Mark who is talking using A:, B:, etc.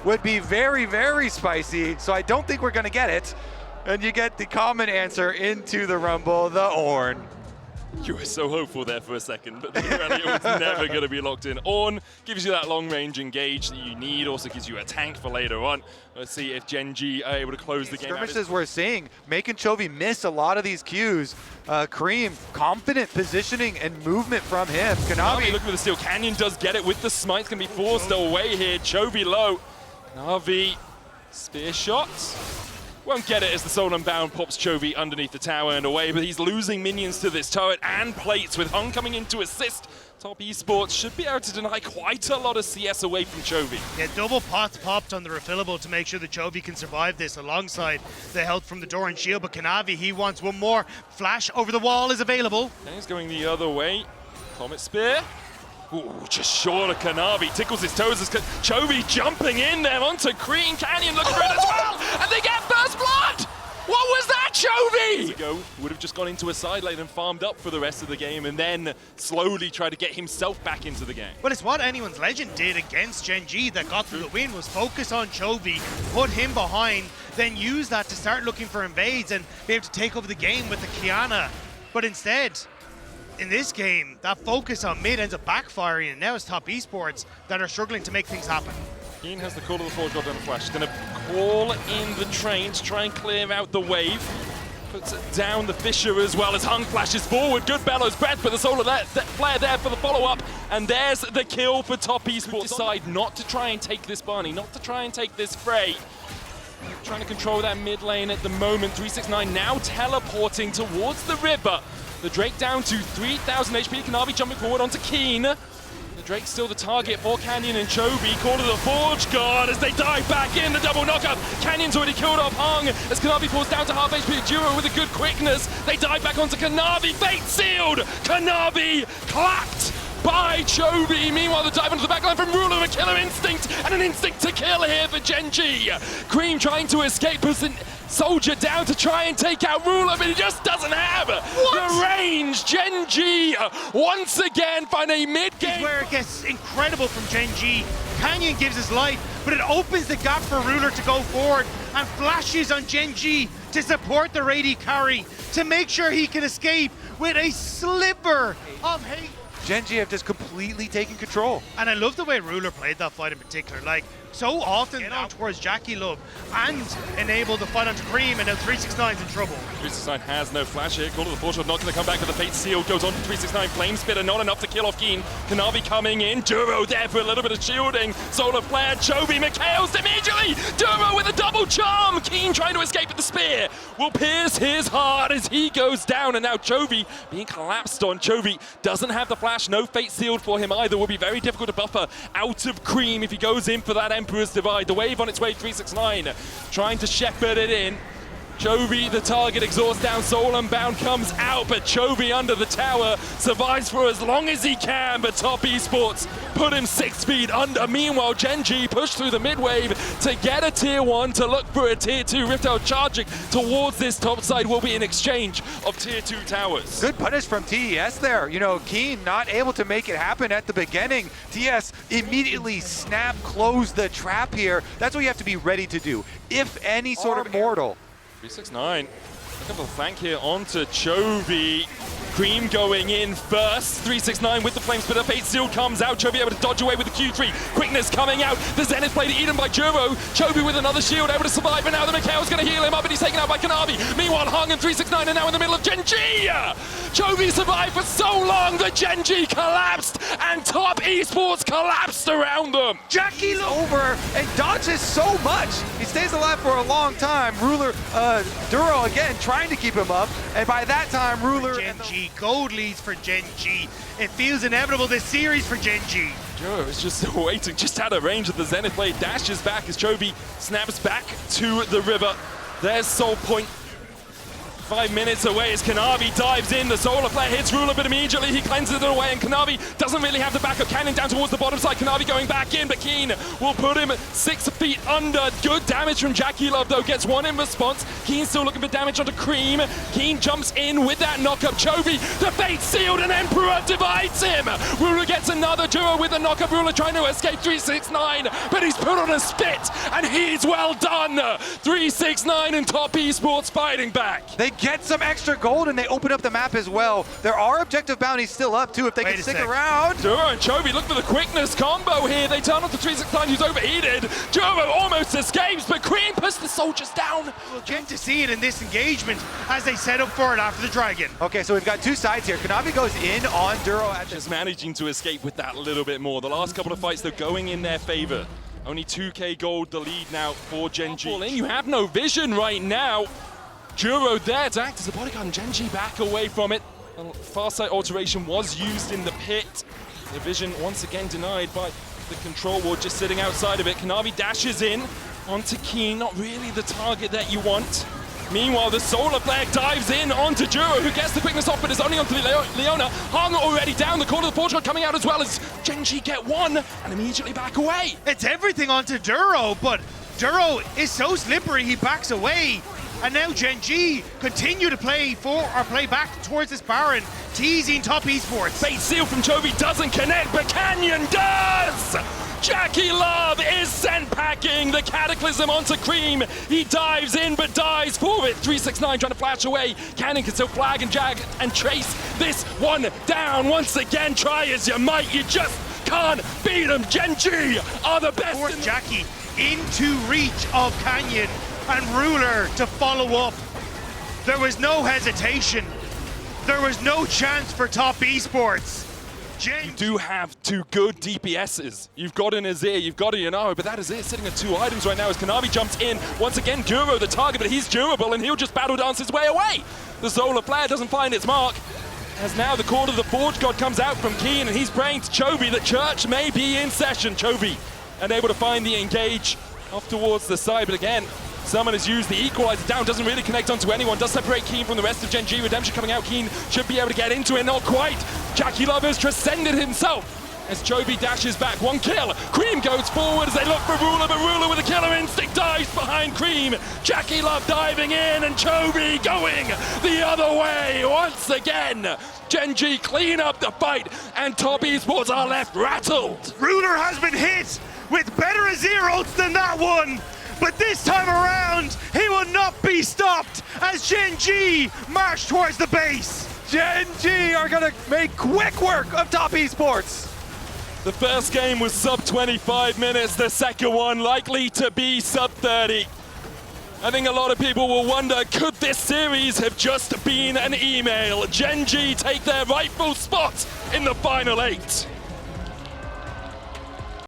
A: would be very, very spicy, so I don't think we're gonna get it. And you get the common answer into the Rumble, the Ornn.
B: You were so hopeful there for a second, but the reality was never going to be locked in. Ornn gives you that long-range engage that you need, also gives you a tank for later on. Let's see if GenG are able to close the game out.
A: Skirmishes we're seeing, making Chovy miss a lot of these cues. Cream, confident positioning and movement from him.
B: Kanavi looking for the steal. Canyon does get it with the smite's going to be forced away here. Chovy low. Kanavi, spear shots. Won't get it as the Soul Unbound pops Chovy underneath the tower and away, but he's losing minions to this turret and plates with Hung coming in to assist. Top Esports should be able to deny quite a lot of CS away from Chovy.
C: Yeah, double pots popped on the refillable to make sure that Chovy can survive this alongside the health from the door and shield, but Kanavi, he wants one more. Flash over the wall is available.
B: Okay, he's going the other way. Comet Spear. Ooh, just short of Kanavi, tickles his toes as Chovy jumping in there onto Cream. Canyon looking for it as well, and they get first blood! What was that, Chovy? Would have just gone into a side lane and farmed up for the rest of the game and then slowly try to get himself back into the game.
C: But it's what Anyone's Legend did against GenG that got them the win, was focus on Chovy, put him behind, then use that to start looking for invades and be able to take over the game with the Kiana. But instead, in this game, that focus on mid ends up backfiring, and now it's Top Esports that are struggling to make things happen.
B: Keen has the call of the Forge God down the flash. He's going to call in the train to try and clear out the wave. Puts it down the Fissure as well as Hung flashes forward. Good Bellows breath, but the solar flare there for the follow-up. And there's the kill for Top Esports. Decide not to try and take this Barney, not to try and take this Frey. Trying to control that mid lane at the moment. 369 now teleporting towards the river. The Drake down to 3,000 HP. Kanavi jumping forward onto Keen. The Drake's still the target for Canyon and Chovy. Call to the Forge Guard as they dive back in. The double knockup. Canyon's already killed off Hung as Kanavi falls down to half HP. Duo with a good quickness. They dive back onto Kanavi. Fate sealed. Kanavi clapped by Chovy. Meanwhile, the dive into the backline from Ruler, a killer instinct, and an instinct to kill here for GenG. Cream trying to escape, puts the Soldier down to try and take out Ruler, but he just doesn't have the range. GenG once again find a mid-game.
C: This is where it gets incredible from GenG. Canyon gives his life, but it opens the gap for Ruler to go forward and flashes on GenG to support the Rady carry, to make sure he can escape with a sliver of hate.
A: GenG have just completely taken control.
C: And I love the way Ruler played that fight in particular. Like, so often get on towards Jackie Love and enable the fight onto Cream, and now 369's in trouble.
B: 369 has no flash here. Call to the Forge Guard, not going to come back with the Fate Seal. Goes on to 369. Flame Spitter, not enough to kill off Keen. Kanavi coming in. Duro there for a little bit of shielding. Solar Flare, Chovy, Mikhail's immediately. Duro with a double charm. Keen trying to escape with the spear. Will pierce his heart as he goes down. And now Chovy being collapsed on. Chovy doesn't have the flash. No Fate Sealed for him either. Will be very difficult to buffer out of Cream if he goes in for that Emperor's Divide. The wave on its way, 369 trying to shepherd it in. Chovy, the target, exhaust down, Soul Unbound comes out, but Chovy under the tower survives for as long as he can, but Top Esports put him 6 feet under. Meanwhile, GenG pushed through the mid-wave to get a tier 1, to look for a tier 2. Riftel charging towards this top side will be an exchange of tier 2 towers.
A: Good punish from TES there. You know, Keen not able to make it happen at the beginning. TES immediately closed the trap here. That's what you have to be ready to do. If any sort of mortal.
B: 369, looking for the flank here onto Chovy. Cream going in first. 369 with the Flame Spitter. Fate Seal comes out. Chovy able to dodge away with the Q3. Quickness coming out. The Zenith blade eaten by Juro. Chovy with another shield able to survive, and now the Mikhail's going to heal him up, and he's taken out by Kanavi. Meanwhile, Hung and 369 are now in the middle of GenG. Chovy survived for so long that GenG collapsed, and Top Esports collapsed around them.
A: Jackie over and dodges so much. He stays alive for a long time. Ruler, Duro again trying to keep him up, and by that time, Ruler
C: GenG. Gold leads for GenG. It feels inevitable this series for GenG.
B: Joe is just still waiting, just out of range of the Zenith blade, dashes back as Chovy snaps back to the river. There's Soul Point. 5 minutes away as Kanavi dives in. The Solar Flare hits Ruler, but immediately he cleanses it away, and Kanavi doesn't really have the backup. Cannon down towards the bottom side. Kanavi going back in, but Keen will put him 6 feet under. Good damage from Jackie Love, though. Gets one in response. Keen still looking for damage onto Cream. Keen jumps in with that knockup. Chovy, the fate sealed, and Emperor divides him. Ruler gets another duo with the knockup. Ruler trying to escape 369, but he's put on a spit, and he's well done. 369 and Top Esports fighting back.
A: They get some extra gold and they open up the map as well. There are objective bounties still up too if they can stick around.
B: Duro and Chovy look for the quickness combo here. They turn off the 369 who's overheated. Duro almost escapes, but Cream puts the soldiers down.
C: We'll get to see it in this engagement as they set up for it after the Dragon.
A: Okay, so we've got two sides here. Kanavi goes in on Duro at
B: Just managing to escape with that a little bit more. The last couple of fights, though, going in their favor. Only 2k gold the lead now for GenG. You have no vision right now. Duro there to act as a bodyguard, and GenG back away from it. Far sight alteration was used in the pit. The vision once again denied by the control ward just sitting outside of it. Kanavi dashes in onto Keen, not really the target that you want. Meanwhile, the Solar Flare dives in onto Duro, who gets the quickness off, but is only onto Leona. Hung already down, the corner of the Forge God coming out as well as GenG get one and immediately back away.
C: It's everything onto Duro, but Duro is so slippery, he backs away. And now GenG continue to play back towards this Baron, teasing Top Esports.
B: Bait seal from Chovy doesn't connect, but Canyon does! Jackie Love is sent packing the Cataclysm onto Cream. He dives in but dies for it. 369 trying to flash away. Cannon can still flag and jag and trace this one down. Once again, try as you might, you just can't beat them. GenG are the best.
C: Force Jackie into reach of Canyon and Ruler to follow up. There was no hesitation. There was no chance for Top Esports.
B: You do have two good DPSs. You've got an Azir, you've got a Yanaro, but that Azir sitting at 2 items right now as Kanavi jumps in. Once again, Duro the target, but he's durable and he'll just battle dance his way away. The Solar Flare doesn't find its mark. As now the Court of the Forge God comes out from Keen and he's praying to Chovy that Church may be in session. Chovy unable to find the engage off towards the side, but again, Summon has used the equalizer down, doesn't really connect onto anyone, does separate Keen from the rest of GenG. Redemption coming out, Keen should be able to get into it, not quite. Jackie Love has transcended himself as Chovy dashes back, 1 kill. Cream goes forward as they look for Ruler, but Ruler with a killer instinct dives behind Cream. Jackie Love diving in and Chovy going the other way once again. GenG clean up the fight and Top Esports are left rattled.
C: Ruler has been hit with better Azir ults than that one. But this time around, he will not be stopped as GenG march towards the base.
A: GenG are gonna make quick work of Top Esports.
B: The first game was sub 25 minutes, the second one likely to be sub 30. I think a lot of people will wonder, could this series have just been an email? GenG take their rightful spot in the final 8.